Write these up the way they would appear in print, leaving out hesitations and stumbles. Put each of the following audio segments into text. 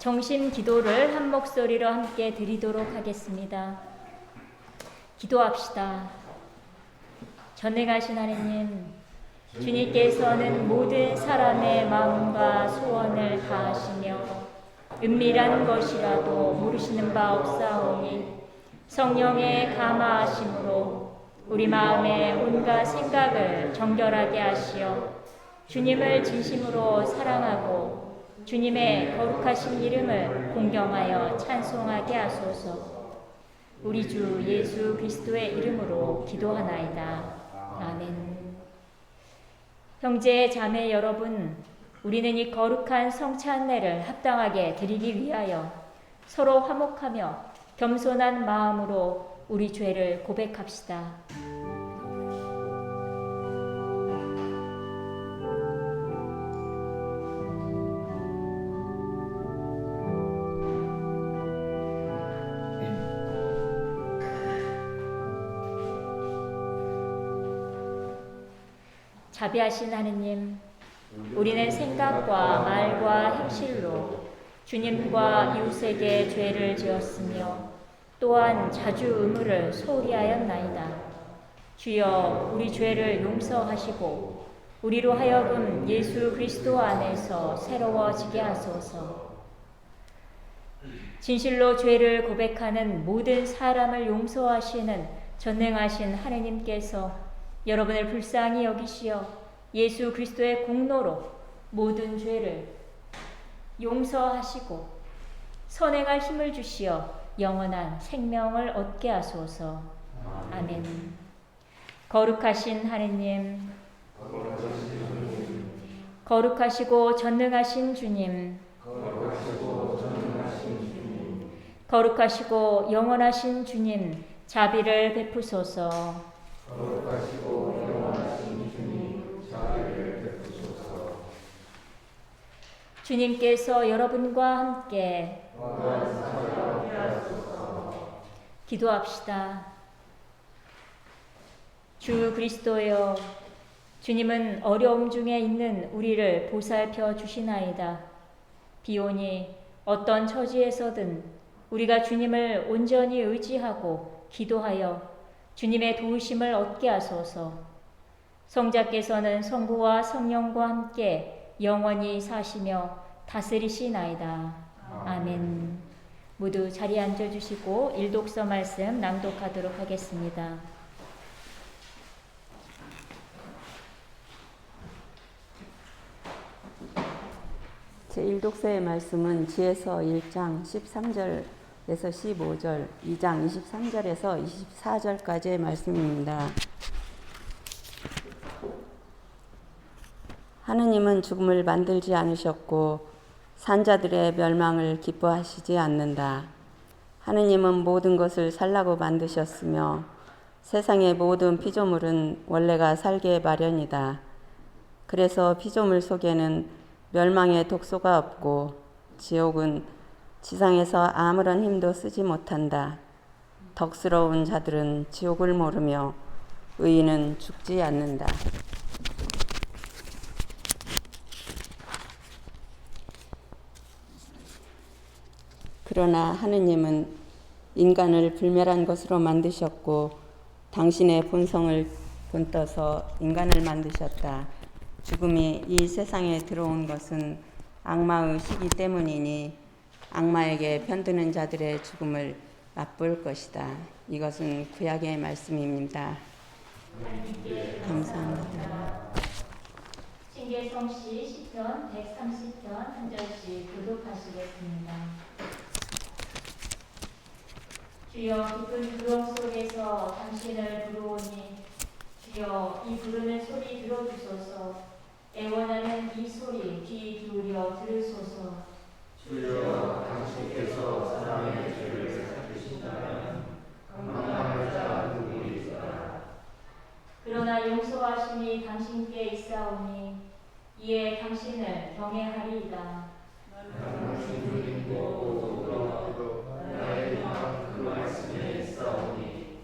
경심 기도를 한 목소리로 함께 드리도록 하겠습니다. 기도합시다. 전능하신 하느님, 주님께서는 모든 사람의 마음과 소원을 다 아시며 은밀한 것이라도 모르시는 바 없사오니 성령의 감화하심으로 우리 마음의 온갖 생각을 정결하게 하시어 주님을 진심으로 사랑하고 주님의 거룩하신 이름을 공경하여 찬송하게 하소서. 우리 주 예수 그리스도의 이름으로 기도하나이다. 아멘. 형제 자매 여러분, 우리는 이 거룩한 성찬례를 합당하게 드리기 위하여 서로 화목하며 겸손한 마음으로 우리 죄를 고백합시다. 자비하신 하느님, 우리는 생각과 말과 행실로 주님과 이웃에게 죄를 지었으며 또한 자주 의무를 소홀히 하였나이다. 주여, 우리 죄를 용서하시고 우리로 하여금 예수 그리스도 안에서 새로워지게 하소서. 진실로 죄를 고백하는 모든 사람을 용서하시는 전능하신 하느님께서 여러분을 불쌍히 여기시어 예수 그리스도의 공로로 모든 죄를 용서하시고 선행할 힘을 주시어 영원한 생명을 얻게 하소서. 아멘. 거룩하신 하느님, 거룩하시고 전능하신 주님, 거룩하시고 영원하신 주님, 자비를 베푸소서. 거룩하시고 영원하신 주님, 자비를 베푸소서. 주님께서 여러분과 함께 기도합시다. 주 그리스도여, 주님은 어려움 중에 있는 우리를 보살펴 주시나이다. 비오니 어떤 처지에서든 우리가 주님을 온전히 의지하고 기도하여 주님의 도우심을 얻게 하소서. 성자께서는 성부와 성령과 함께 영원히 사시며 다스리시나이다. 아멘. 모두 자리에 앉아주시고 일독서 말씀 낭독하도록 하겠습니다. 제1독서의 말씀은 지에서 1장 13절에서 15절, 2장 23절에서 24절까지의 말씀입니다. 하느님은 죽음을 만들지 않으셨고 산자들의 멸망을 기뻐하시지 않는다. 하느님은 모든 것을 살라고 만드셨으며 세상의 모든 피조물은 원래가 살게 마련이다. 그래서 피조물 속에는 멸망의 독소가 없고 지옥은 지상에서 아무런 힘도 쓰지 못한다. 덕스러운 자들은 지옥을 모르며 의인은 죽지 않는다. 그러나 하느님은 인간을 불멸한 것으로 만드셨고 당신의 본성을 본떠서 인간을 만드셨다. 죽음이 이 세상에 들어온 것은 악마의 시기 때문이니 악마에게 편드는 자들의 죽음을 맛볼 것이다. 이것은 구약의 말씀입니다. 감사합니다. 신계성씨 시편 130편 한 절씩 교독하시겠습니다. 주여, 깊은 구름 속에서 당신을 부르오니 주여, 이 부르는 소리 들어주소서. 애원하는 이 소리 귀 기울여 들으소서. 주여, 당신께서 사람의 죄를 살피신다면 강망할 자 누구리 있으라. 그러나 용서하심이 당신께 있사오니 이에 당신을 경외하리이다. 당신 주님도 그러하도 나의 마음 그 말씀에 있사오니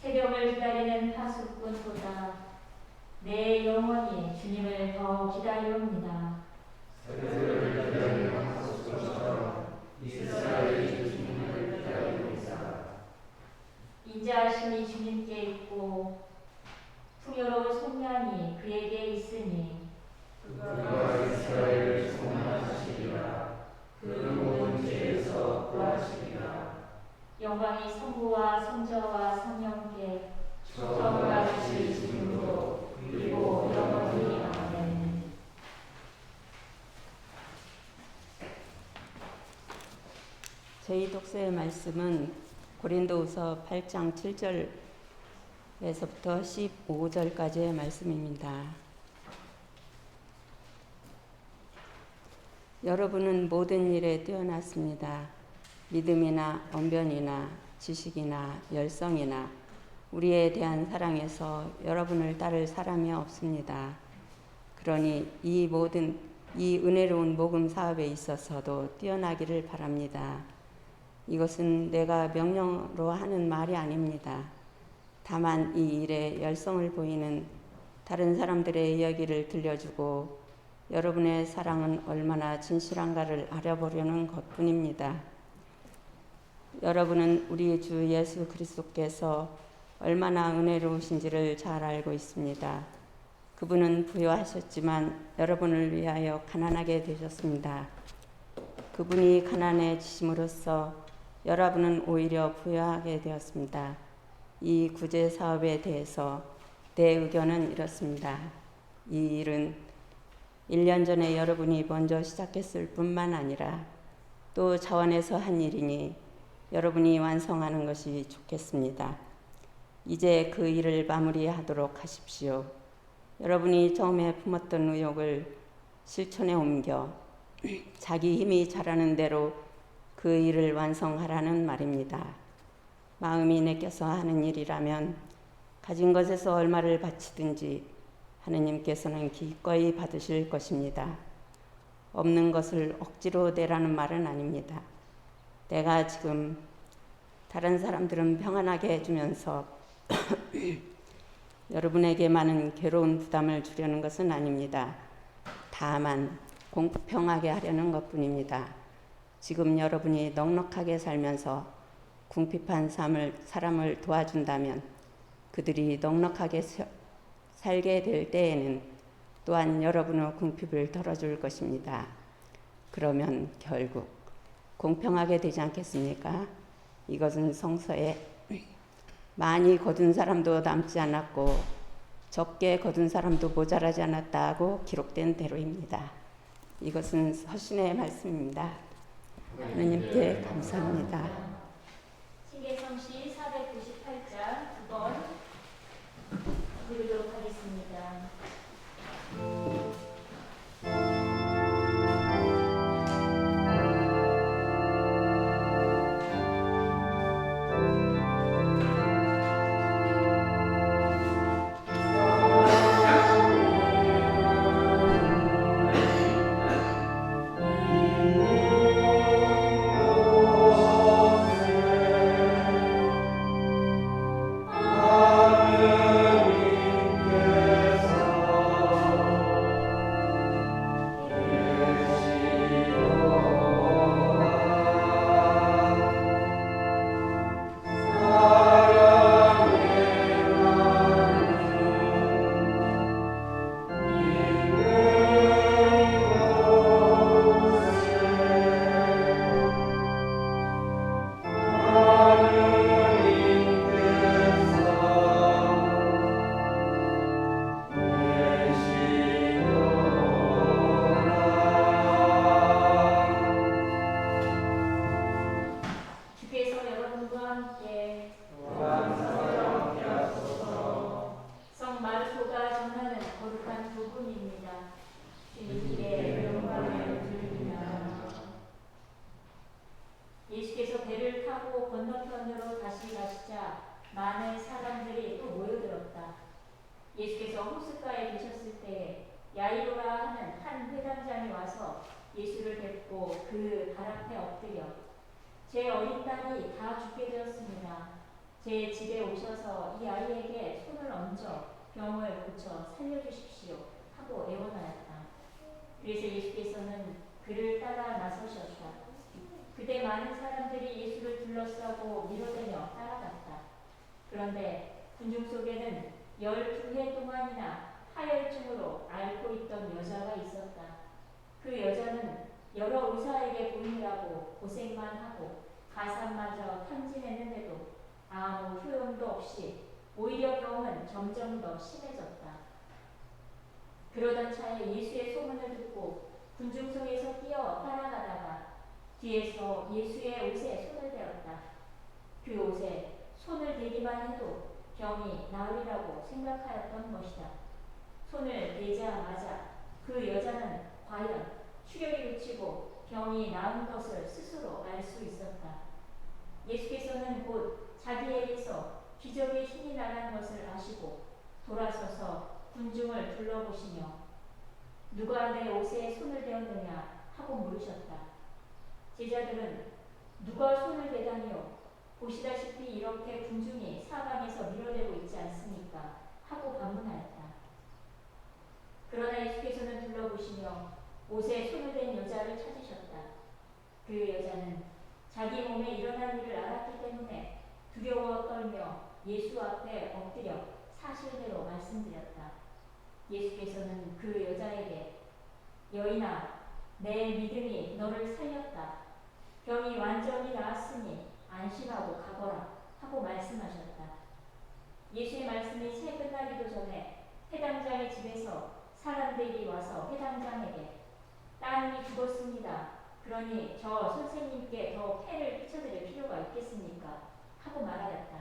새벽을 기다리는 파수꾼보다 내 영혼이 주님을 더 기다리옵니다. 새벽을 기다리는 파수꾼보다 이스라엘이 주님을 기다리고자 인자하심이 주님께 있고 풍요로운 속량이 그에게 있으니 그가 이스라엘을 성만하시리라. 그 모든 죄에서 구하시리라. 영광이 성부와 성자와 성령께 처음과 같이 지금도 그리고 영원히 아멘. 저희 독서의 말씀은 고린도후서 8장 7절에서부터 15절까지의 말씀입니다. 여러분은 모든 일에 뛰어났습니다. 믿음이나 언변이나 지식이나 열성이나 우리에 대한 사랑에서 여러분을 따를 사람이 없습니다. 그러니 이 은혜로운 복음 사업에 있어서도 뛰어나기를 바랍니다. 이것은 내가 명령으로 하는 말이 아닙니다. 다만 이 일에 열성을 보이는 다른 사람들의 이야기를 들려주고 여러분의 사랑은 얼마나 진실한가를 알아보려는 것뿐입니다. 여러분은 우리 주 예수 그리스도께서 얼마나 은혜로우신지를 잘 알고 있습니다. 그분은 부유하셨지만 여러분을 위하여 가난하게 되셨습니다. 그분이 가난해지심으로써 여러분은 오히려 부유하게 되었습니다. 이 구제 사업에 대해서 내 의견은 이렇습니다. 이 일은 1년 전에 여러분이 먼저 시작했을 뿐만 아니라 또 자원해서 한 일이니 여러분이 완성하는 것이 좋겠습니다. 이제 그 일을 마무리하도록 하십시오. 여러분이 처음에 품었던 의욕을 실천에 옮겨 자기 힘이 자라는 대로 그 일을 완성하라는 말입니다. 마음이 내껴서 하는 일이라면 가진 것에서 얼마를 바치든지 하느님께서는 기꺼이 받으실 것입니다. 없는 것을 억지로 내라는 말은 아닙니다. 내가 지금 다른 사람들은 평안하게 해주면서 여러분에게 많은 괴로운 부담을 주려는 것은 아닙니다. 다만 공평하게 하려는 것뿐입니다. 지금 여러분이 넉넉하게 살면서 궁핍한 사람을 도와준다면 그들이 넉넉하게 살게 될 때에는 또한 여러분의 궁핍을 덜어줄 것입니다. 그러면 결국 공평하게 되지 않겠습니까? 이것은 성서에 많이 거둔 사람도 남지 않았고 적게 거둔 사람도 모자라지 않았다고 기록된 대로입니다. 이것은 서신의 말씀입니다. 하나님께 감사합니다. 신개성시 498장 9번 부르도록 하겠습니다. 예수께서 배를 타고 건너편으로 다시 가시자 많은 사람들이 또 모여들었다. 예수께서 호숫가에 계셨을 때에 야이로라 하는 한 회당장이 와서 예수를 뵙고 그 발 앞에 엎드려 제 어린 딸이 다 죽게 되었습니다. 제 집에 오셔서 이 아이에게 손을 얹어 병을 고쳐 살려주십시오 하고 애원하였다. 그래서 예수께서는 그를 따라 나서셨다. 그때 그런데 군중 속에는 12해 동안이나 하혈증으로 앓고 있던 여자가 있었다. 그 여자는 여러 의사에게 보이느라고 고생만 하고 가산마저 탕진했는데도 아무 효용도 없이 오히려 병은 점점 더 심해졌다. 그러던 차에 예수의 소문을 듣고 군중 속에서 뛰어 따라가다가 뒤에서 예수의 옷에 손을 대었다. 그 옷에 손을 대기만 해도 병이 나으리라고 생각하였던 것이다. 손을 대자마자 그 여자는 과연 출혈이 그치고 병이 나은 것을 스스로 알 수 있었다. 예수께서는 곧 자기에게서 기적의 힘이 나는 것을 아시고 돌아서서 군중을 둘러보시며 누가 내 옷에 손을 대었느냐 하고 물으셨다. 제자들은 누가 손을 대다니요? 보시다시피 이렇게 군중이 사방에서 밀어내고 있지 않습니까? 하고 반문하였다. 그러나 예수께서는 둘러보시며 옷에 손을 댄 여자를 찾으셨다. 그 여자는 자기 몸에 일어난 일을 알았기 때문에 두려워 떨며 예수 앞에 엎드려 사실대로 말씀드렸다. 예수께서는 그 여자에게 여인아, 내 믿음이 너를 살렸다. 병이 완전히 나았으니 안심하고 가거라 하고 말씀하셨다. 예수의 말씀이 채 끝나기도 전에 회당장의 집에서 사람들이 와서 회당장에게 따님이 죽었습니다. 그러니 저 선생님께 더 폐를 끼쳐드릴 필요가 있겠습니까? 하고 말하였다.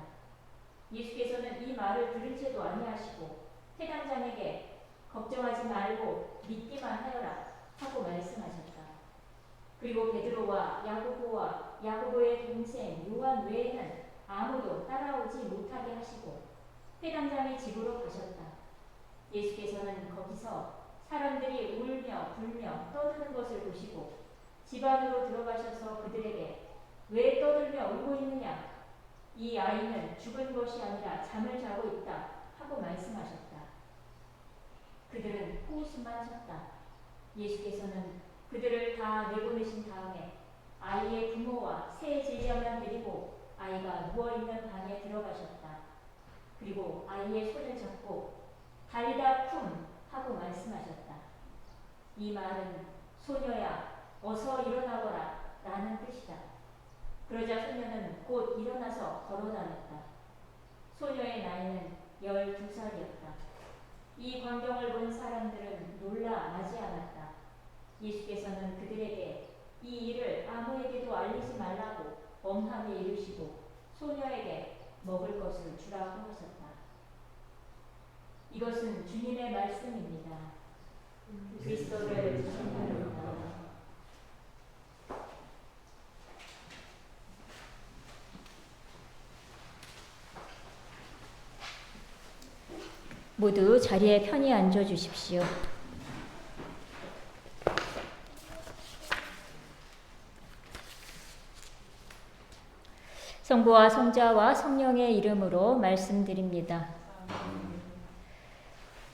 예수께서는 이 말을 들은 채도 아니하시고 회당장에게 걱정하지 말고 믿기만 하여라 하고 말씀하셨다. 그리고 베드로와 야고보의 동생 요한 외에는 아무도 따라오지 못하게 하시고 회당장의 집으로 가셨다. 예수께서는 거기서 사람들이 울며 불며 떠드는 것을 보시고 집 안으로 들어가셔서 그들에게 왜 떠들며 울고 있느냐? 이 아이는 죽은 것이 아니라 잠을 자고 있다 하고 말씀하셨다. 그들은 호웃음만 쳤다. 예수께서는 그들을 다 내보내신 다음에 아이의 부모와 세 제자만 데리고 아이가 누워있는 방에 들어가셨다. 그리고 아이의 손을 잡고 달리다 쿰 하고 말씀하셨다. 이 말은 소녀야 어서 일어나거라 라는 뜻이다. 그러자 소녀는 곧 일어나서 걸어다녔다. 소녀의 나이는 12살이었다. 이 광경을 본 사람들은 놀라 마지 않았다. 예수께서는 그들에게 이 일을 아무에게도 알리지 말라고 엄하게 이르시고 소녀에게 먹을 것을 주라고 하셨다. 이것은 주님의 말씀입니다. 그리스도를 찬양합니다. 모두 자리에 편히 앉아 주십시오. 성부와 성자와 성령의 이름으로 말씀드립니다.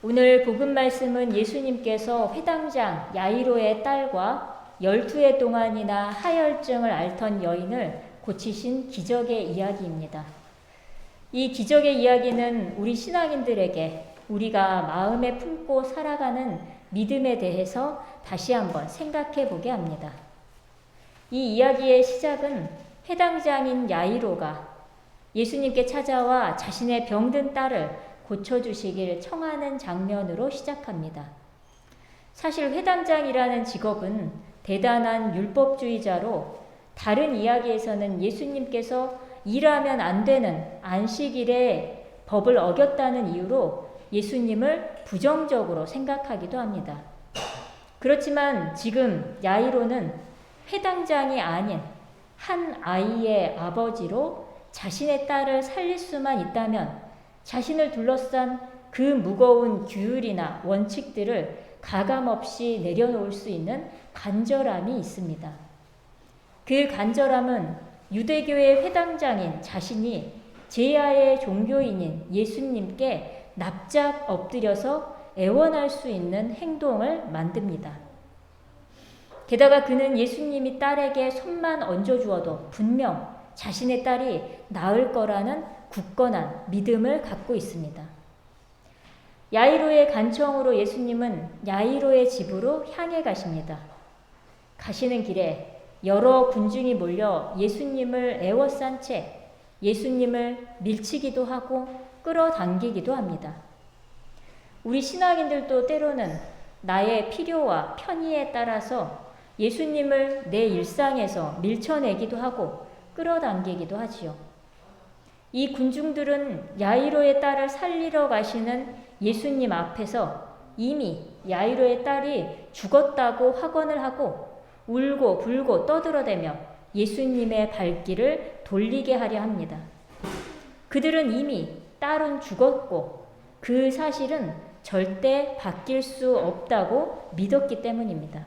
오늘 복음 말씀은 예수님께서 회당장 야이로의 딸과 12해 동안이나 하혈증을 앓던 여인을 고치신 기적의 이야기입니다. 이 기적의 이야기는 우리 신앙인들에게 우리가 마음에 품고 살아가는 믿음에 대해서 다시 한번 생각해 보게 합니다. 이 이야기의 시작은 회당장인 야이로가 예수님께 찾아와 자신의 병든 딸을 고쳐주시길 청하는 장면으로 시작합니다. 사실 회당장이라는 직업은 대단한 율법주의자로 다른 이야기에서는 예수님께서 일하면 안 되는 안식일의 법을 어겼다는 이유로 예수님을 부정적으로 생각하기도 합니다. 그렇지만 지금 야이로는 회당장이 아닌 한 아이의 아버지로 자신의 딸을 살릴 수만 있다면 자신을 둘러싼 그 무거운 규율이나 원칙들을 가감없이 내려놓을 수 있는 간절함이 있습니다. 그 간절함은 유대교의 회당장인 자신이 제야의 종교인인 예수님께 납작 엎드려서 애원할 수 있는 행동을 만듭니다. 게다가 그는 예수님이 딸에게 손만 얹어주어도 분명 자신의 딸이 나을 거라는 굳건한 믿음을 갖고 있습니다. 야이로의 간청으로 예수님은 야이로의 집으로 향해 가십니다. 가시는 길에 여러 군중이 몰려 예수님을 애워싼 채 예수님을 밀치기도 하고 끌어당기기도 합니다. 우리 신앙인들도 때로는 나의 필요와 편의에 따라서 예수님을 내 일상에서 밀쳐내기도 하고 끌어당기기도 하지요. 이 군중들은 야이로의 딸을 살리러 가시는 예수님 앞에서 이미 야이로의 딸이 죽었다고 확언을 하고 울고 불고 떠들어대며 예수님의 발길을 돌리게 하려 합니다. 그들은 이미 딸은 죽었고 그 사실은 절대 바뀔 수 없다고 믿었기 때문입니다.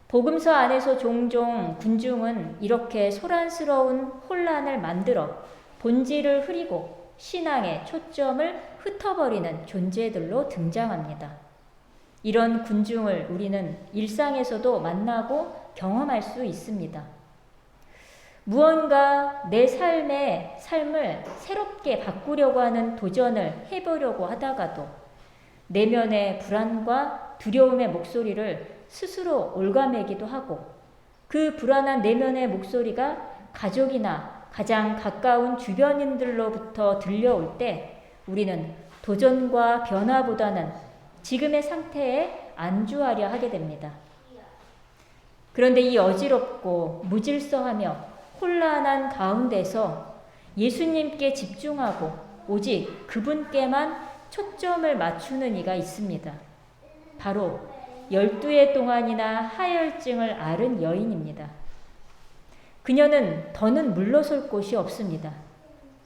복음서 안에서 종종 군중은 이렇게 소란스러운 혼란을 만들어 본질을 흐리고 신앙의 초점을 흩어버리는 존재들로 등장합니다. 이런 군중을 우리는 일상에서도 만나고 경험할 수 있습니다. 무언가 내 삶을 새롭게 바꾸려고 하는 도전을 해보려고 하다가도 내면의 불안과 두려움의 목소리를 스스로 올가매기도 하고 그 불안한 내면의 목소리가 가족이나 가장 가까운 주변인들로부터 들려올 때 우리는 도전과 변화보다는 지금의 상태에 안주하려 하게 됩니다. 그런데 이 어지럽고 무질서하며 혼란한 가운데서 예수님께 집중하고 오직 그분께만 초점을 맞추는 이가 있습니다. 바로 12해 동안이나 하혈증을 앓은 여인입니다. 그녀는 더는 물러설 곳이 없습니다.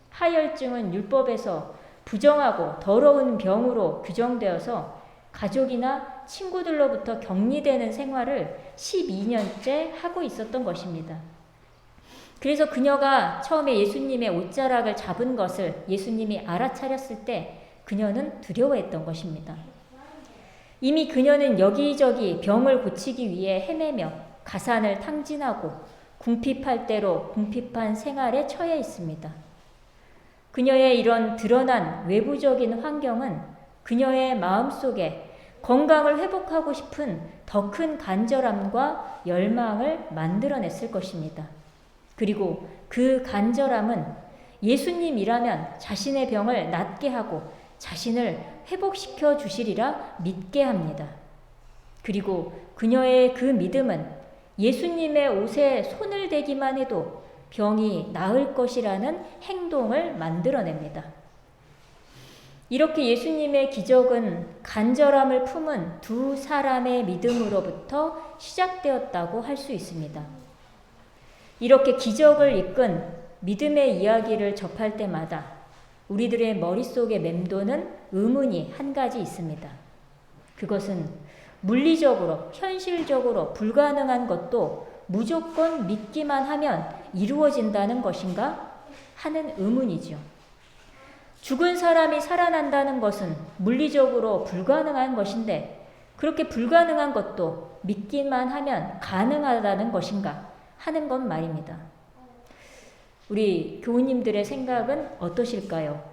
하혈증은 율법에서 부정하고 더러운 병으로 규정되어서 가족이나 친구들로부터 격리되는 생활을 12년째 하고 있었던 것입니다. 그래서 그녀가 처음에 예수님의 옷자락을 잡은 것을 예수님이 알아차렸을 때 그녀는 두려워했던 것입니다. 이미 그녀는 여기저기 병을 고치기 위해 헤매며 가산을 탕진하고 궁핍할 대로 궁핍한 생활에 처해 있습니다. 그녀의 이런 드러난 외부적인 환경은 그녀의 마음속에 건강을 회복하고 싶은 더 큰 간절함과 열망을 만들어냈을 것입니다. 그리고 그 간절함은 예수님이라면 자신의 병을 낫게 하고 자신을 회복시켜 주시리라 믿게 합니다. 그리고 그녀의 그 믿음은 예수님의 옷에 손을 대기만 해도 병이 나을 것이라는 행동을 만들어냅니다. 이렇게 예수님의 기적은 간절함을 품은 두 사람의 믿음으로부터 시작되었다고 할 수 있습니다. 이렇게 기적을 이끈 믿음의 이야기를 접할 때마다 우리들의 머릿속에 맴도는 의문이 한 가지 있습니다. 그것은 물리적으로, 현실적으로 불가능한 것도 무조건 믿기만 하면 이루어진다는 것인가 하는 의문이죠. 죽은 사람이 살아난다는 것은 물리적으로 불가능한 것인데 그렇게 불가능한 것도 믿기만 하면 가능하다는 것인가 하는 건 말입니다. 우리 교우님들의 생각은 어떠실까요?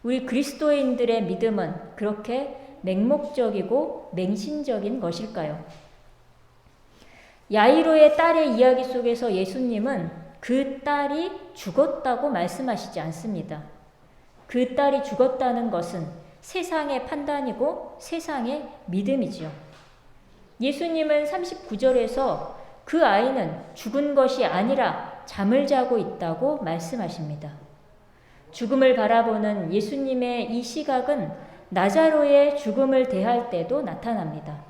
우리 그리스도인들의 믿음은 그렇게 맹목적이고 맹신적인 것일까요? 야이로의 딸의 이야기 속에서 예수님은 그 딸이 죽었다고 말씀하시지 않습니다. 그 딸이 죽었다는 것은 세상의 판단이고 세상의 믿음이지요. 예수님은 39절에서 그 아이는 죽은 것이 아니라 잠을 자고 있다고 말씀하십니다. 죽음을 바라보는 예수님의 이 시각은 나자로의 죽음을 대할 때도 나타납니다.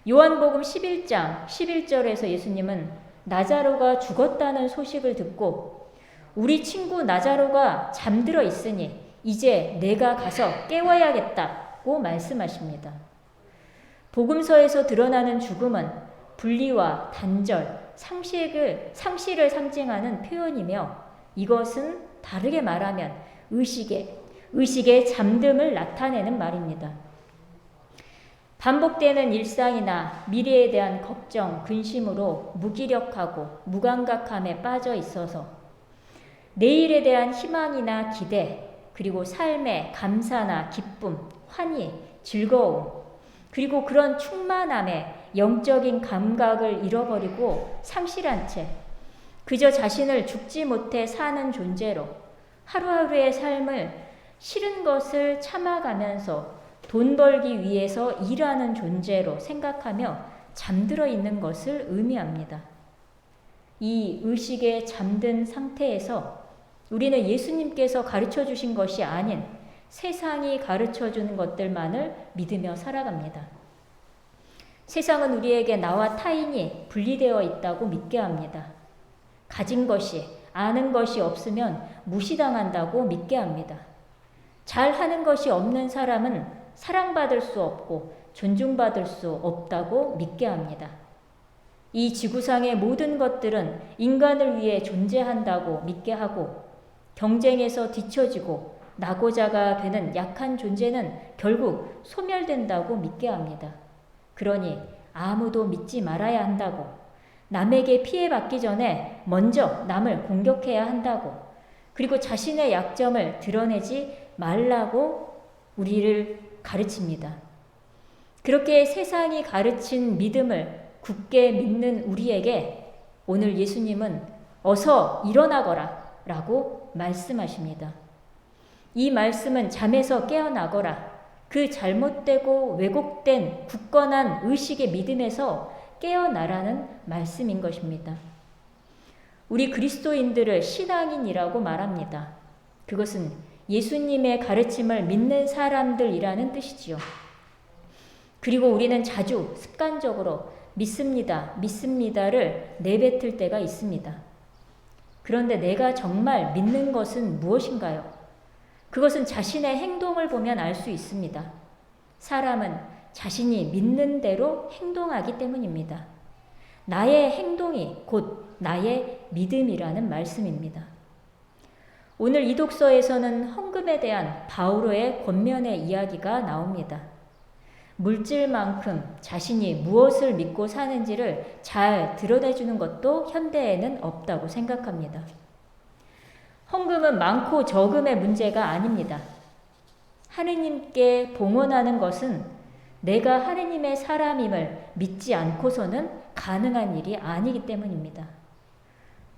요한복음 11장 11절에서 예수님은 나자로가 죽었다는 소식을 듣고 우리 친구 나자로가 잠들어 있으니 이제 내가 가서 깨워야겠다고 말씀하십니다. 복음서에서 드러나는 죽음은 분리와 단절, 상실을 상징하는 표현이며 이것은 다르게 말하면 의식의 잠듦을 나타내는 말입니다. 반복되는 일상이나 미래에 대한 걱정, 근심으로 무기력하고 무감각함에 빠져 있어서 내일에 대한 희망이나 기대, 그리고 삶의 감사나 기쁨, 환희, 즐거움, 그리고 그런 충만함에 영적인 감각을 잃어버리고 상실한 채 그저 자신을 죽지 못해 사는 존재로 하루하루의 삶을 싫은 것을 참아가면서 돈 벌기 위해서 일하는 존재로 생각하며 잠들어 있는 것을 의미합니다. 이 의식에 잠든 상태에서 우리는 예수님께서 가르쳐 주신 것이 아닌 세상이 가르쳐 주는 것들만을 믿으며 살아갑니다. 세상은 우리에게 나와 타인이 분리되어 있다고 믿게 합니다. 가진 것이, 아는 것이 없으면 무시당한다고 믿게 합니다. 잘하는 것이 없는 사람은 사랑받을 수 없고 존중받을 수 없다고 믿게 합니다. 이 지구상의 모든 것들은 인간을 위해 존재한다고 믿게 하고 경쟁에서 뒤처지고 낙오자가 되는 약한 존재는 결국 소멸된다고 믿게 합니다. 그러니 아무도 믿지 말아야 한다고, 남에게 피해받기 전에 먼저 남을 공격해야 한다고, 그리고 자신의 약점을 드러내지 말라고 우리를 가르칩니다. 그렇게 세상이 가르친 믿음을 굳게 믿는 우리에게 오늘 예수님은 어서 일어나거라 라고 말씀하십니다. 이 말씀은 잠에서 깨어나거라, 그 잘못되고 왜곡된 굳건한 의식의 믿음에서 깨어나라는 말씀인 것입니다. 우리 그리스도인들을 신앙인이라고 말합니다. 그것은 예수님의 가르침을 믿는 사람들이라는 뜻이지요. 그리고 우리는 자주 습관적으로 믿습니다를 내뱉을 때가 있습니다. 그런데 내가 정말 믿는 것은 무엇인가요? 그것은 자신의 행동을 보면 알 수 있습니다. 사람은 자신이 믿는 대로 행동하기 때문입니다. 나의 행동이 곧 나의 믿음이라는 말씀입니다. 오늘 이 독서에서는 헌금에 대한 바오로의 권면의 이야기가 나옵니다. 물질만큼 자신이 무엇을 믿고 사는지를 잘 드러내주는 것도 현대에는 없다고 생각합니다. 헌금은 많고 적음의 문제가 아닙니다. 하느님께 봉헌하는 것은 내가 하느님의 사람임을 믿지 않고서는 가능한 일이 아니기 때문입니다.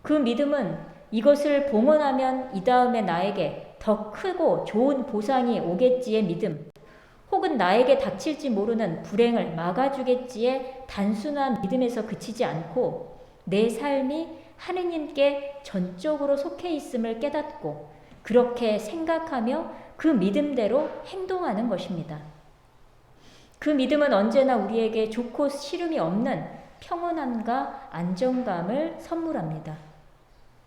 그 믿음은 이것을 봉헌하면 이 다음에 나에게 더 크고 좋은 보상이 오겠지의 믿음, 혹은 나에게 닥칠지 모르는 불행을 막아주겠지의 단순한 믿음에서 그치지 않고 내 삶이 하느님께 전적으로 속해 있음을 깨닫고 그렇게 생각하며 그 믿음대로 행동하는 것입니다. 그 믿음은 언제나 우리에게 좋고 싫음이 없는 평온함과 안정감을 선물합니다.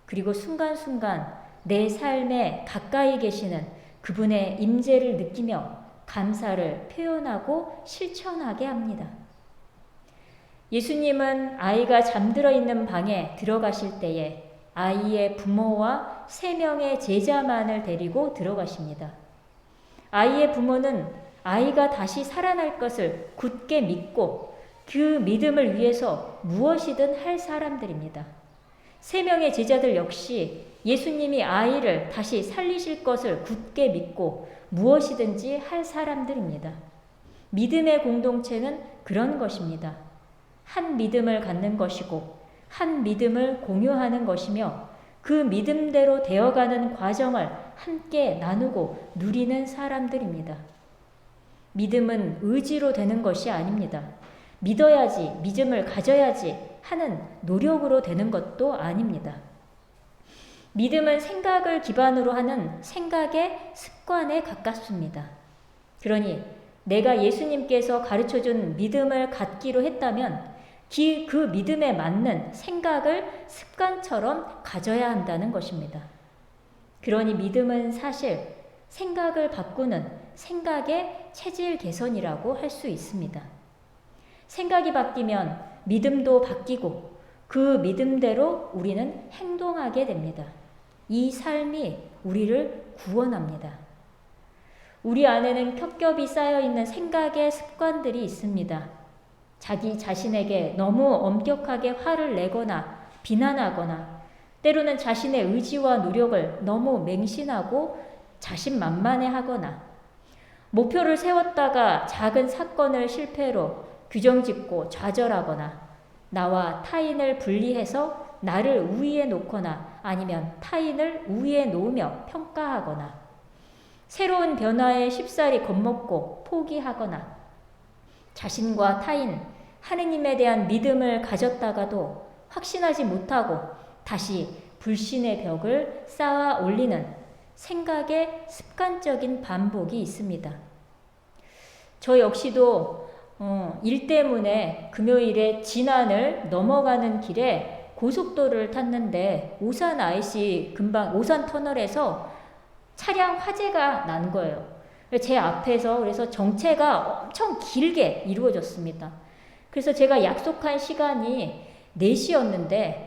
그리고 순간순간 내 삶에 가까이 계시는 그분의 임재를 느끼며 감사를 표현하고 실천하게 합니다. 예수님은 아이가 잠들어 있는 방에 들어가실 때에 아이의 부모와 3명의 제자만을 데리고 들어가십니다. 아이의 부모는 아이가 다시 살아날 것을 굳게 믿고 그 믿음을 위해서 무엇이든 할 사람들입니다. 3명의 제자들 역시 예수님이 아이를 다시 살리실 것을 굳게 믿고 무엇이든지 할 사람들입니다. 믿음의 공동체는 그런 것입니다. 한 믿음을 갖는 것이고 한 믿음을 공유하는 것이며 그 믿음대로 되어가는 과정을 함께 나누고 누리는 사람들입니다. 믿음은 의지로 되는 것이 아닙니다. 믿어야지, 믿음을 가져야지 하는 노력으로 되는 것도 아닙니다. 믿음은 생각을 기반으로 하는 생각의 습관에 가깝습니다. 그러니 내가 예수님께서 가르쳐준 믿음을 갖기로 했다면 그 믿음에 맞는 생각을 습관처럼 가져야 한다는 것입니다. 그러니 믿음은 사실 생각을 바꾸는 생각의 체질 개선이라고 할 수 있습니다. 생각이 바뀌면 믿음도 바뀌고 그 믿음대로 우리는 행동하게 됩니다. 이 삶이 우리를 구원합니다. 우리 안에는 겹겹이 쌓여있는 생각의 습관들이 있습니다. 자기 자신에게 너무 엄격하게 화를 내거나 비난하거나 때로는 자신의 의지와 노력을 너무 맹신하고 자신만만해하거나 목표를 세웠다가 작은 사건을 실패로 규정짓고 좌절하거나 나와 타인을 분리해서 나를 우위에 놓거나 아니면 타인을 우위에 놓으며 평가하거나 새로운 변화에 쉽사리 겁먹고 포기하거나 자신과 타인, 하느님에 대한 믿음을 가졌다가도 확신하지 못하고 다시 불신의 벽을 쌓아 올리는 생각의 습관적인 반복이 있습니다. 저 역시도 일 때문에 금요일에 진안을 넘어가는 길에 고속도로를 탔는데 오산 IC 근방 오산 터널에서 차량 화재가 난 거예요. 제 앞에서 그래서 정체가 엄청 길게 이루어졌습니다. 그래서 제가 약속한 시간이 4시였는데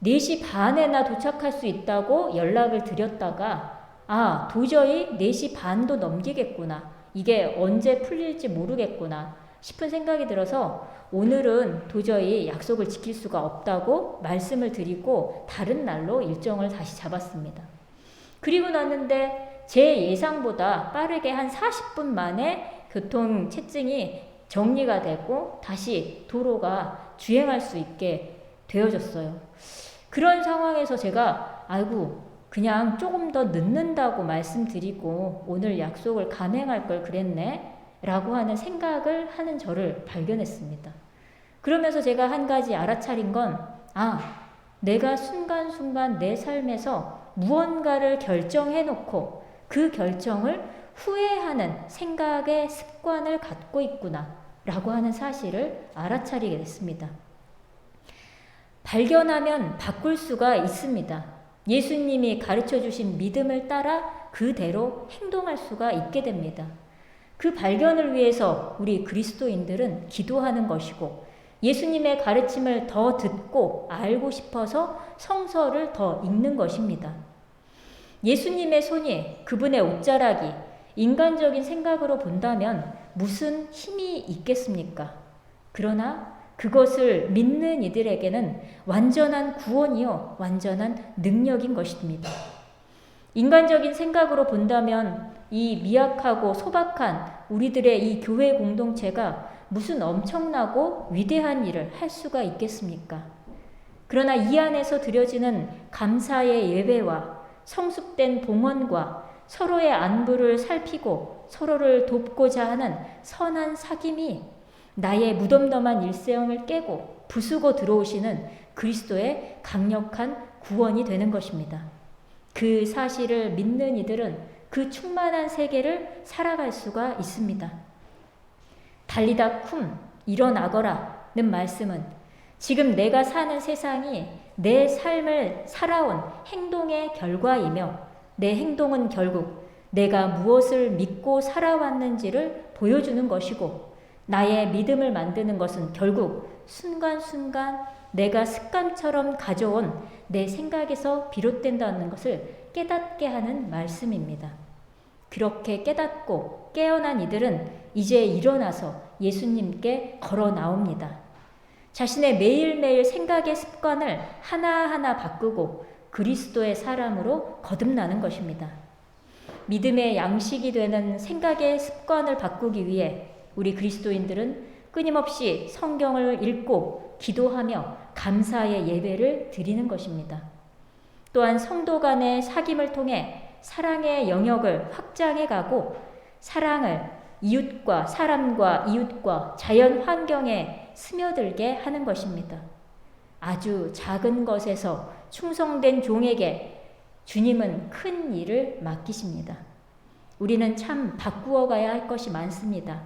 4시 반에나 도착할 수 있다고 연락을 드렸다가 도저히 4시 반도 넘기겠구나. 이게 언제 풀릴지 모르겠구나 싶은 생각이 들어서 오늘은 도저히 약속을 지킬 수가 없다고 말씀을 드리고 다른 날로 일정을 다시 잡았습니다. 그리고 났는데 제 예상보다 빠르게 한 40분 만에 교통 체증이 정리가 되고 다시 도로가 주행할 수 있게 되어졌어요. 그런 상황에서 제가 그냥 조금 더 늦는다고 말씀드리고 오늘 약속을 감행할 걸 그랬네 라고 하는 생각을 하는 저를 발견했습니다. 그러면서 제가 한 가지 알아차린 건 내가 순간순간 내 삶에서 무언가를 결정해놓고 그 결정을 후회하는 생각의 습관을 갖고 있구나 라고 하는 사실을 알아차리게 됐습니다. 발견하면 바꿀 수가 있습니다. 예수님이 가르쳐주신 믿음을 따라 그대로 행동할 수가 있게 됩니다. 그 발견을 위해서 우리 그리스도인들은 기도하는 것이고 예수님의 가르침을 더 듣고 알고 싶어서 성서를 더 읽는 것입니다. 예수님의 손이 그분의 옷자락이 인간적인 생각으로 본다면 무슨 힘이 있겠습니까? 그러나 그것을 믿는 이들에게는 완전한 구원이요, 완전한 능력인 것입니다. 인간적인 생각으로 본다면 이 미약하고 소박한 우리들의 이 교회 공동체가 무슨 엄청나고 위대한 일을 할 수가 있겠습니까? 그러나 이 안에서 드려지는 감사의 예배와 성숙된 봉헌과 서로의 안부를 살피고 서로를 돕고자 하는 선한 사귐이 나의 무덤덤한 일생을 깨고 부수고 들어오시는 그리스도의 강력한 구원이 되는 것입니다. 그 사실을 믿는 이들은 그 충만한 세계를 살아갈 수가 있습니다. 달리다 쿰 일어나거라는 말씀은 지금 내가 사는 세상이 내 삶을 살아온 행동의 결과이며 내 행동은 결국 내가 무엇을 믿고 살아왔는지를 보여주는 것이고 나의 믿음을 만드는 것은 결국 순간순간 내가 습관처럼 가져온 내 생각에서 비롯된다는 것을 깨닫게 하는 말씀입니다. 그렇게 깨닫고 깨어난 이들은 이제 일어나서 예수님께 걸어 나옵니다. 자신의 매일매일 생각의 습관을 하나하나 바꾸고 그리스도의 사람으로 거듭나는 것입니다. 믿음의 양식이 되는 생각의 습관을 바꾸기 위해 우리 그리스도인들은 끊임없이 성경을 읽고 기도하며 감사의 예배를 드리는 것입니다. 또한 성도 간의 사귐을 통해 사랑의 영역을 확장해 가고 사랑을 이웃과 사람과 이웃과 자연 환경에 스며들게 하는 것입니다. 아주 작은 것에서 충성된 종에게 주님은 큰 일을 맡기십니다. 우리는 참 바꾸어 가야 할 것이 많습니다.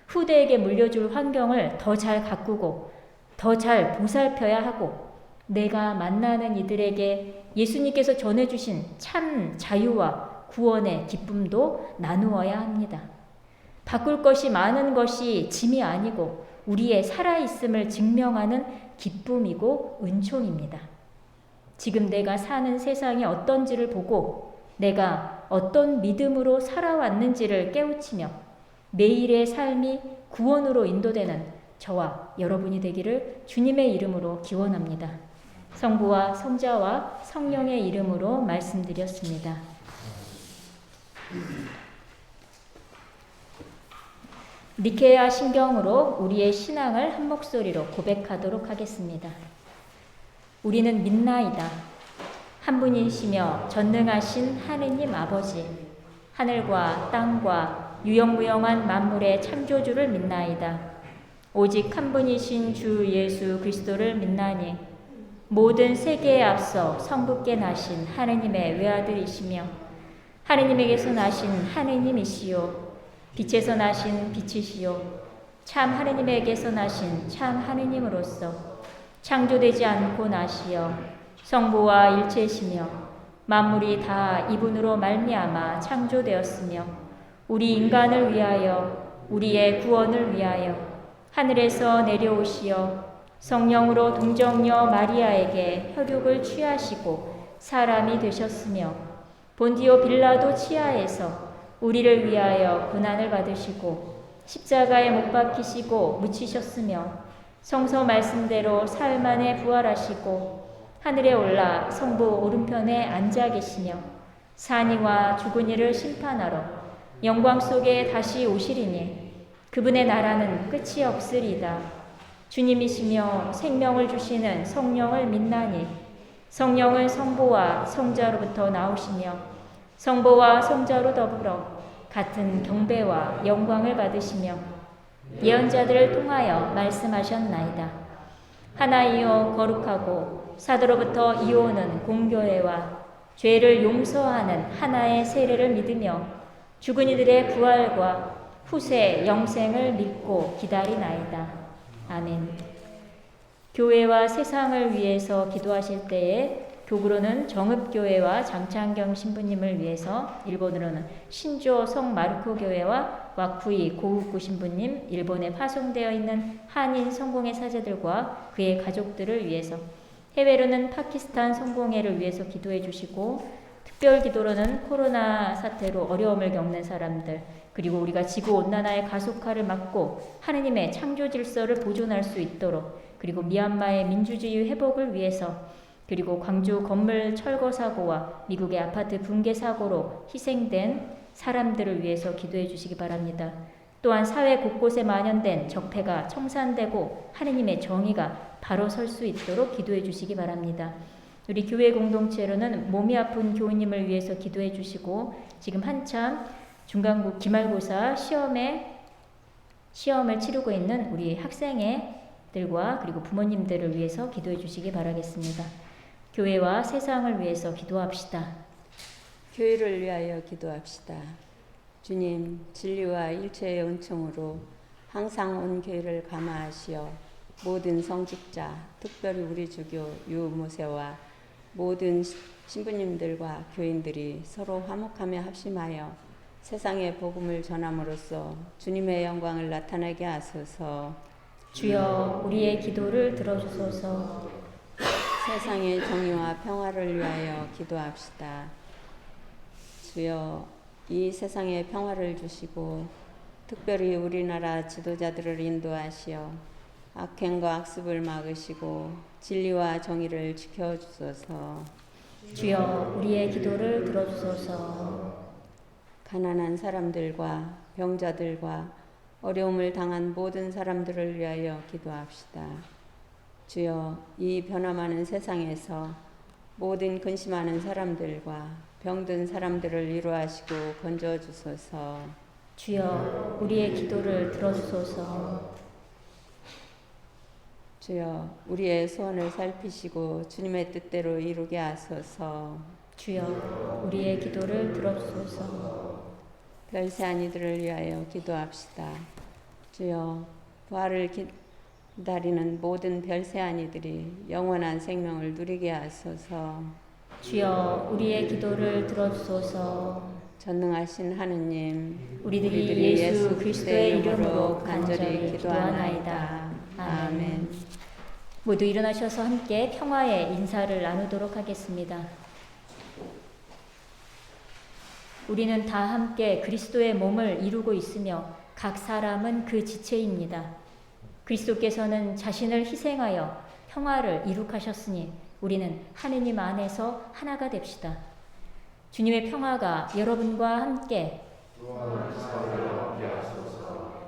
후대에게 물려줄 환경을 더 잘 가꾸고 더 잘 보살펴야 하고 내가 만나는 이들에게 예수님께서 전해주신 참 자유와 구원의 기쁨도 나누어야 합니다. 바꿀 것이 많은 것이 짐이 아니고 우리의 살아있음을 증명하는 기쁨이고 은총입니다. 지금 내가 사는 세상이 어떤지를 보고 내가 어떤 믿음으로 살아왔는지를 깨우치며 매일의 삶이 구원으로 인도되는 저와 여러분이 되기를 주님의 이름으로 기원합니다. 성부와 성자와 성령의 이름으로 말씀드렸습니다. 니케아 신경으로 우리의 신앙을 한 목소리로 고백하도록 하겠습니다. 우리는 믿나이다. 한 분이시며 전능하신 하느님 아버지, 하늘과 땅과 유영무영한 만물의 창조주를 믿나이다. 오직 한 분이신 주 예수 그리스도를 믿나니 모든 세계에 앞서 성부께 나신 하느님의 외아들이시며 하느님에게서 나신 하느님이시요 빛에서 나신 빛이시요 참 하느님에게서 나신 참 하느님으로서 창조되지 않고 나시어 성부와 일체시며 만물이 다 이분으로 말미암아 창조되었으며 우리 인간을 위하여 우리의 구원을 위하여 하늘에서 내려오시어 성령으로 동정녀 마리아에게 혈육을 취하시고 사람이 되셨으며 본디오 빌라도 치하에서 우리를 위하여 고난을 받으시고 십자가에 못 박히시고 묻히셨으며 성서 말씀대로 사흘 만에 부활하시고 하늘에 올라 성부 오른편에 앉아 계시며 산이와 죽은 이를 심판하러 영광 속에 다시 오시리니 그분의 나라는 끝이 없으리다. 주님이시며 생명을 주시는 성령을 믿나니 성령은 성부와 성자로부터 나오시며 성부와 성자로 더불어 같은 경배와 영광을 받으시며 예언자들을 통하여 말씀하셨나이다. 하나이요 거룩하고 사도로부터 이오는 공교회와 죄를 용서하는 하나의 세례를 믿으며 죽은 이들의 부활과 후세 영생을 믿고 기다리나이다. 아멘. 교회와 세상을 위해서 기도하실 때에 교구로는 정읍교회와 장창경 신부님을 위해서, 일본으로는 신조 성마르코 교회와 와쿠이 고우쿠 신부님, 일본에 파송되어 있는 한인 성공회 사제들과 그의 가족들을 위해서, 해외로는 파키스탄 성공회를 위해서 기도해 주시고, 특별 기도로는 코로나 사태로 어려움을 겪는 사람들, 그리고 우리가 지구온난화의 가속화를 막고 하느님의 창조 질서를 보존할 수 있도록, 그리고 미얀마의 민주주의 회복을 위해서, 그리고 광주 건물 철거 사고와 미국의 아파트 붕괴 사고로 희생된 사람들을 위해서 기도해 주시기 바랍니다. 또한 사회 곳곳에 만연된 적폐가 청산되고 하느님의 정의가 바로 설 수 있도록 기도해 주시기 바랍니다. 우리 교회 공동체로는 몸이 아픈 교우님을 위해서 기도해 주시고, 지금 한참 중간고 기말고사 시험을 치르고 있는 우리 학생들과 그리고 부모님들을 위해서 기도해 주시기 바라겠습니다. 교회와 세상을 위해서 기도합시다. 교회를 위하여 기도합시다. 주님, 진리와 일체의 은총으로 항상 온 교회를 감화하시어 모든 성직자, 특별히 우리 주교 유무세와 모든 신부님들과 교인들이 서로 화목하며 합심하여 세상에 복음을 전함으로써 주님의 영광을 나타나게 하소서. 주여, 우리의 기도를 들어주소서. 세상의 정의와 평화를 위하여 기도합시다. 주여, 이 세상에 평화를 주시고 특별히 우리나라 지도자들을 인도하시어 악행과 악습을 막으시고 진리와 정의를 지켜주소서. 주여, 우리의 기도를 들어주소서. 가난한 사람들과 병자들과 어려움을 당한 모든 사람들을 위하여 기도합시다. 주여, 이 변화많은 세상에서 모든 근심하는 사람들과 병든 사람들을 위로하시고 건져주소서. 주여, 우리의 기도를 들어주소서. 주여, 우리의 소원을 살피시고 주님의 뜻대로 이루게 하소서. 주여, 우리의 기도를 들어주소서. 별세한 이들을 위하여 기도합시다. 주여, 부활을 기다리는 모든 별세한 이들이 영원한 생명을 누리게 하소서. 주여, 우리의 기도를 들어주소서. 전능하신 하느님, 우리들이 예수 그리스도의 이름으로 간절히 기도하나이다. 아멘. 모두 일어나셔서 함께 평화의 인사를 나누도록 하겠습니다. 우리는 다 함께 그리스도의 몸을 이루고 있으며 각 사람은 그 지체입니다. 그리스도께서는 자신을 희생하여 평화를 이룩하셨으니 우리는 하느님 안에서 하나가 됩시다. 주님의 평화가 여러분과 함께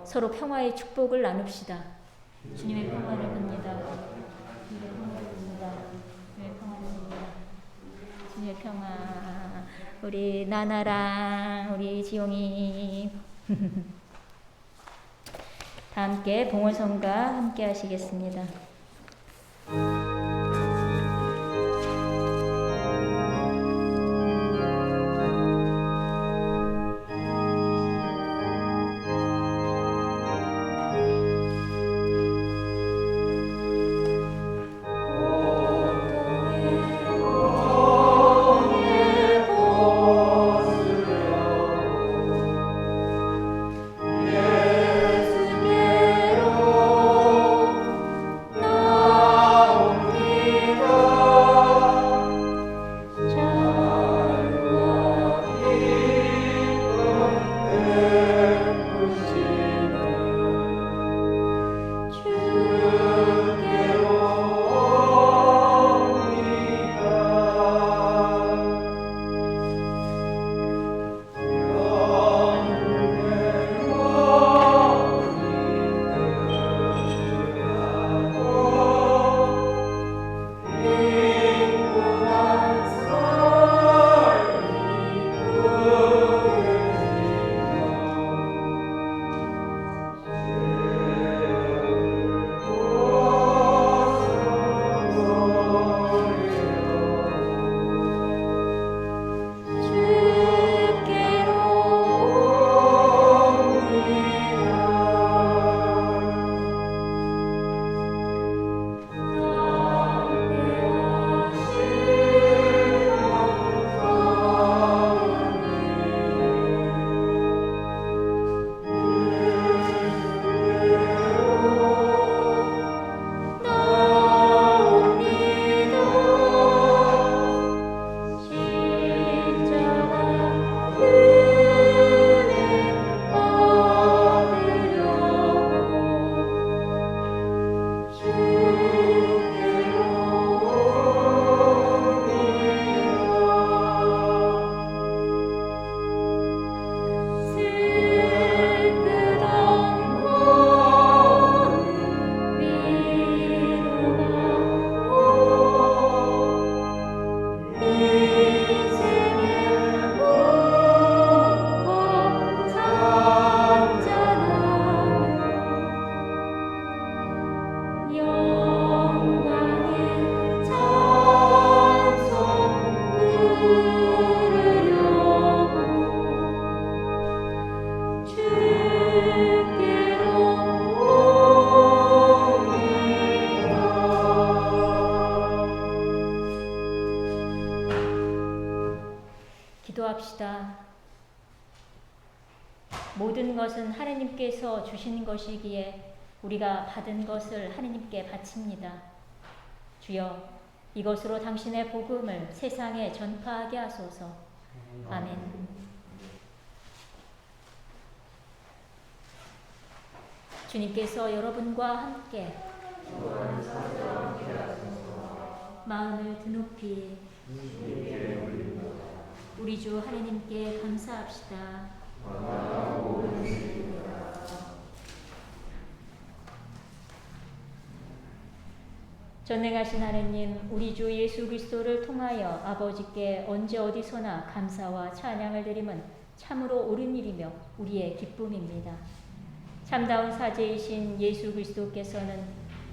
서로 평화의 축복을 나눕시다. 주님의 평화를 봅니다. 주님의 평화를 봅니다. 주님의 평화를 봅니다. 주님의 평화. 우리 나나랑 우리 지용이 다 함께 봉헌성가 함께 하시겠습니다. 기도합시다. 모든 것은 하나님께서 주신 것이기에 우리가 받은 것을 하나님께 바칩니다. 주여, 이것으로 당신의 복음을 세상에 전파하게 하소서. 아멘. 주님께서 여러분과 함께 마음을 드높이 우리 주 하나님께 감사합시다. 전능하신 하나님, 우리 주 예수 그리스도를 통하여 아버지께 언제 어디서나 감사와 찬양을 드림은 참으로 옳은 일이며 우리의 기쁨입니다. 참다운 사제이신 예수 그리스도께서는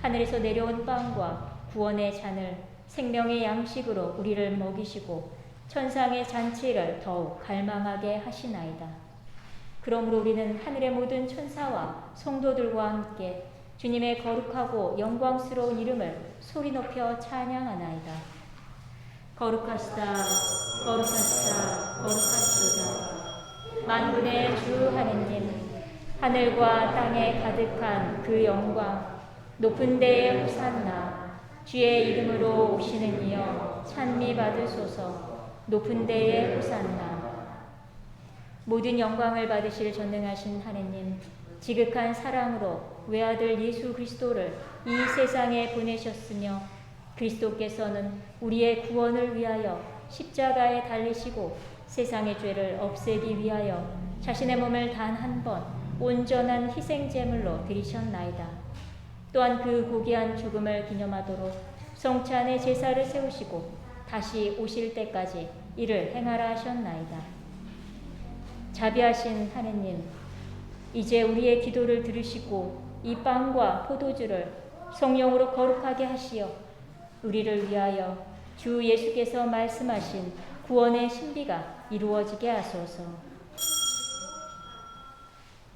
하늘에서 내려온 빵과 구원의 잔을 생명의 양식으로 우리를 먹이시고 천상의 잔치를 더욱 갈망하게 하시나이다. 그러므로 우리는 하늘의 모든 천사와 성도들과 함께 주님의 거룩하고 영광스러운 이름을 소리 높여 찬양하나이다. 거룩하시다, 거룩하시다, 거룩하시다. 만군의 주 하느님, 하늘과 땅에 가득한 그 영광, 높은 데에 호산나, 주의 이름으로 오시는 이여 찬미 받으소서. 높은 데에 호산나. 모든 영광을 받으실 전능하신 하느님, 지극한 사랑으로 외아들 예수 그리스도를 이 세상에 보내셨으며 그리스도께서는 우리의 구원을 위하여 십자가에 달리시고 세상의 죄를 없애기 위하여 자신의 몸을 단 한 번 온전한 희생제물로 드리셨나이다. 또한 그 고귀한 죽음을 기념하도록 성찬의 제사를 세우시고 다시 오실 때까지 이를 행하라 하셨나이다. 자비하신 하느님, 이제 우리의 기도를 들으시고 이 빵과 포도주를 성령으로 거룩하게 하시어 우리를 위하여 주 예수께서 말씀하신 구원의 신비가 이루어지게 하소서.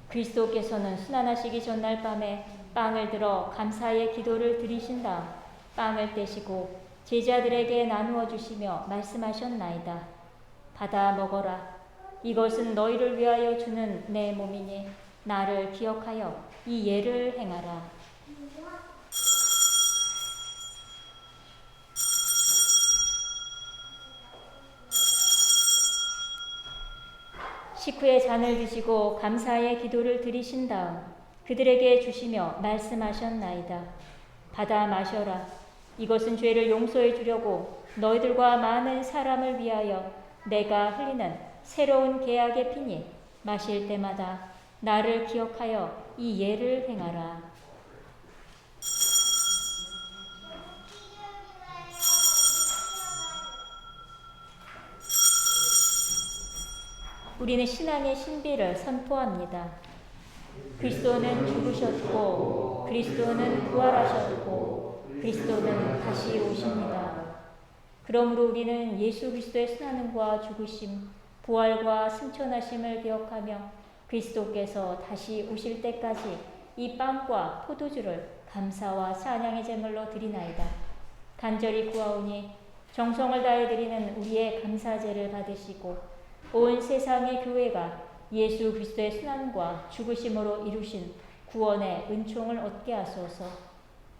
그리스도께서는 순환하시기 전날 밤에 빵을 들어 감사의 기도를 드리신 다음 빵을 떼시고 제자들에게 나누어 주시며 말씀하셨나이다. 받아 먹어라. 이것은 너희를 위하여 주는 내 몸이니 나를 기억하여 이 예를 행하라. 식후에 잔을 드시고 감사의 기도를 드리신 다음 그들에게 주시며 말씀하셨나이다. 받아 마셔라. 이것은 죄를 용서해 주려고 너희들과 많은 사람을 위하여 내가 흘리는 새로운 계약의 피니 마실 때마다 나를 기억하여 이 예를 행하라. 우리는 신앙의 신비를 선포합니다. 그리스도는 죽으셨고 그리스도는 부활하셨고 그리스도는 다시 오십니다. 그러므로 우리는 예수 그리스도의 순환과 죽으심, 부활과 승천하심을 기억하며 그리스도께서 다시 오실 때까지 이 빵과 포도주를 감사와 사냥의 제물로 드리나이다. 간절히 구하오니 정성을 다해 드리는 우리의 감사제를 받으시고 온 세상의 교회가 예수 그리스도의 순환과 죽으심으로 이루신 구원의 은총을 얻게 하소서.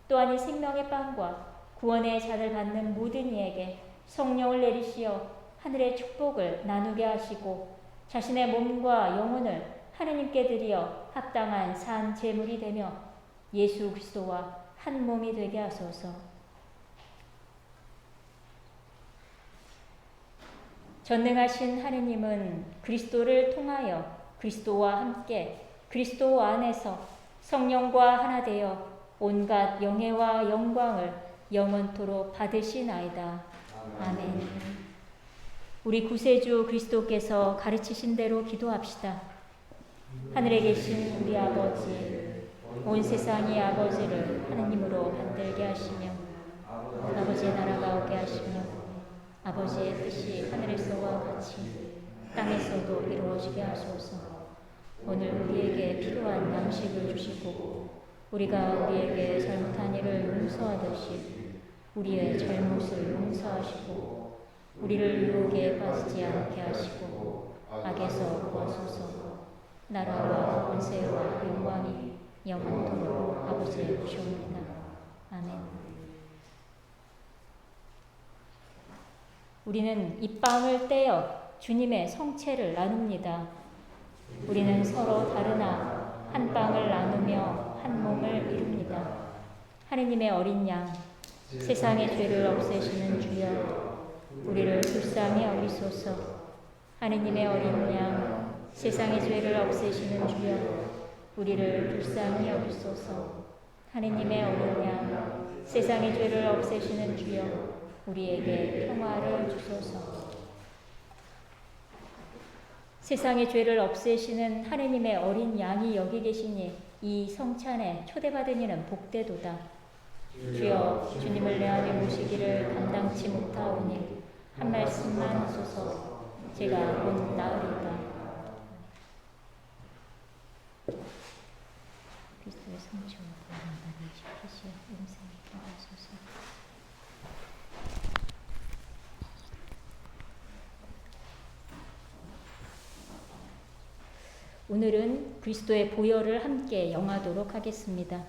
또한 이 생명의 빵과 구원의 잔을 받는 모든 이에게 성령을 내리시어 하늘의 축복을 나누게 하시고 자신의 몸과 영혼을 하느님께 드리어 합당한 산 제물이 되며 예수 그리스도와 한 몸이 되게 하소서. 전능하신 하느님은 그리스도를 통하여 그리스도와 함께 그리스도 안에서 성령과 하나 되어 온갖 영예와 영광을 영원토록 받으시나이다. 아멘. 우리 구세주 그리스도께서 가르치신 대로 기도합시다. 하늘에 계신 우리 아버지, 온 세상이 아버지를 하느님으로 만들게 하시며 아버지의 나라가 오게 하시며 아버지의 뜻이 하늘에서와 같이 땅에서도 이루어지게 하소서. 오늘 우리에게 필요한 양식을 주시고 우리가 우리에게 잘못한 일을 용서하듯이 우리의 잘못을 용서하시고 우리를 유혹에 빠지지 않게 하시고 악에서 구하소서. 나라와 권세와 영광이 영원토록 아버지의 것이옵니다. 아멘. 우리는 이 빵을 떼어 주님의 성체를 나눕니다. 우리는 서로 다르나 한 빵을 나누며 한 몸을 이룹니다. 하느님의 어린 양, 세상의 죄를 없애시는 주여, 우리를 불쌍히 여기소서. 하느님의 어린 양, 세상의 죄를 없애시는 주여, 우리를 불쌍히 여기소서. 하느님의 어린 양, 세상의 죄를 없애시는 주여, 우리에게 평화를 주소서. 세상의 죄를 없애시는 하느님의 어린 양이 여기 계시니 이 성찬에 초대받은 이는 복되도다. 주여, 주님을 내 안에 모시기를 감당치 못하오니 한 말씀만 하소서. 제가 곧 나으리다. 그리스도의 성취와 구원을 지키시어 영생에 하소서. 오늘은 그리스도의 보혈을 함께 영하도록 하겠습니다.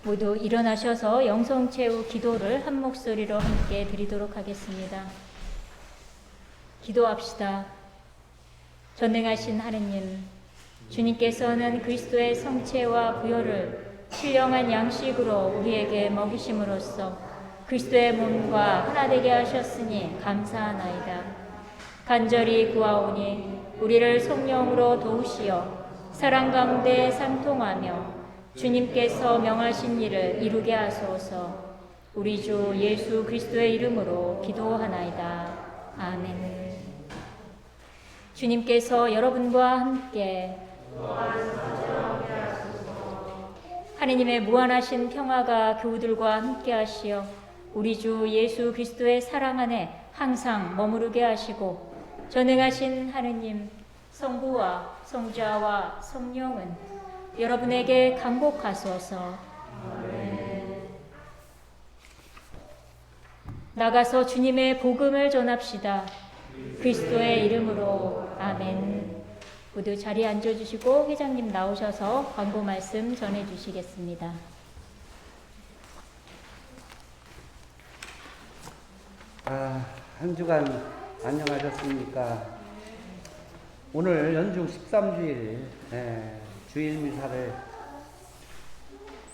모두 일어나셔서 영성체후 기도를 한 목소리로 함께 드리도록 하겠습니다. 기도합시다. 전능하신 하느님, 주님께서는 그리스도의 성체와 부혈을 신령한 양식으로 우리에게 먹이심으로써 그리스도의 몸과 하나 되게 하셨으니 감사하나이다. 간절히 구하오니 우리를 성령으로 도우시어 사랑 가운데 상통하며 주님께서 명하신 일을 이루게 하소서. 우리 주 예수 그리스도의 이름으로 기도하나이다. 아멘. 주님께서 여러분과 함께 하느님의 무한하신 평화가 교우들과 함께 하시어 우리 주 예수 그리스도의 사랑 안에 항상 머무르게 하시고 전능하신 하느님 성부와 성자와 성령은 여러분에게 강복하소서. 나가서 주님의 복음을 전합시다. 그리스도의 이름으로 아멘. 모두 자리에 앉아주시고 회장님 나오셔서 광고 말씀 전해주시겠습니다. 한 주간 안녕하셨습니까? 오늘 연중 13주일 주일 미사를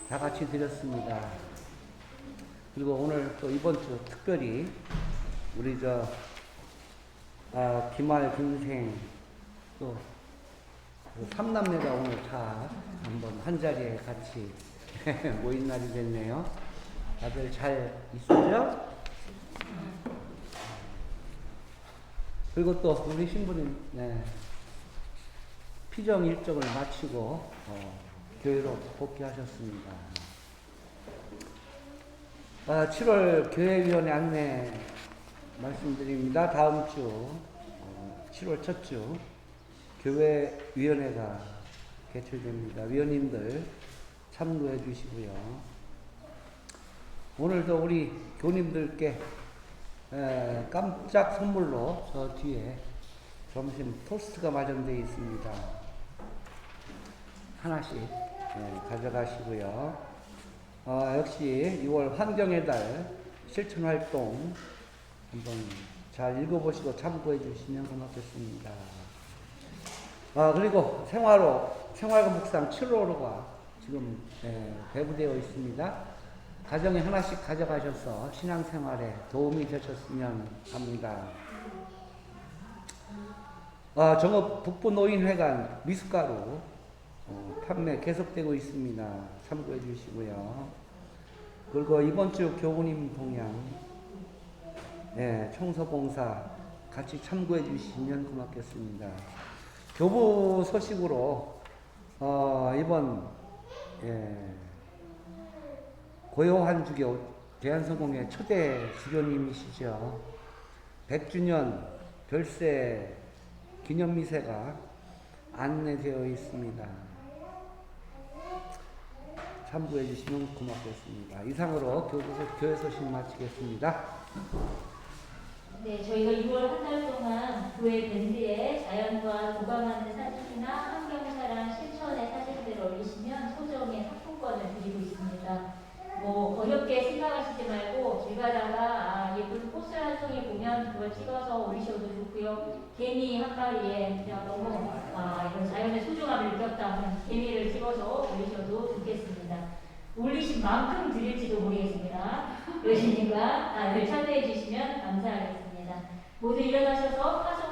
다 같이 드렸습니다. 그리고 오늘 또 이번 주 특별히 우리 김할 김생 또 삼남매가 오늘 다 한번 한 자리에 같이 모인 날이 됐네요. 다들 잘 있으죠? 그리고 또 우리 신부님 피정 일정을 마치고 교회로 복귀하셨습니다. 7월 교회위원회 안내 말씀드립니다. 다음 주 7월 첫 주 교회위원회가 개최됩니다. 위원님들 참고해 주시고요. 오늘도 우리 교님들께 깜짝 선물로 저 뒤에 점심 토스트가 마련되어 있습니다. 하나씩 가져가시고요. 역시 6월 환경의 달 실천활동 한번 잘 읽어보시고 참고해 주시면 고맙겠습니다. 그리고 생활과 묵상 7호로가 지금 배부되어 있습니다. 가정에 하나씩 가져가셔서 신앙생활에 도움이 되셨으면 합니다. 정읍 북부노인회관 미숫가루 판매 계속되고 있습니다. 참고해 주시고요. 그리고 이번 주 교우님 동양 청소봉사 같이 참고해 주시면 고맙겠습니다. 교부 소식으로 이번 고요한 주교 대한성공회 초대 주교님이시죠. 100주년 별세 기념미세가 안내되어 있습니다. 참고해 주시면 고맙겠습니다. 이상으로 교회 소식 마치겠습니다. 네, 저희가 6월 한 달 동안 교회 밴드에 자연과 교감하는 사진이나 환경사랑 실천의 사진들을 올리시면 소정의 상품권을 드리고 있습니다. 어렵게 생각하시지 말고 길 가다가 예쁜 꽃을 한 송이 보면 그걸 찍어서 올리셔도 좋고요. 개미 한 마리에 그냥 너무 이런 자연의 소중함을 느꼈다 하면 개미를 찍어서 올리셔도 좋겠습니다. 올리신 만큼 드릴지도 모르겠습니다. 여신님과 참여해 주시면 감사하겠습니다. 모두 일어나셔서 파손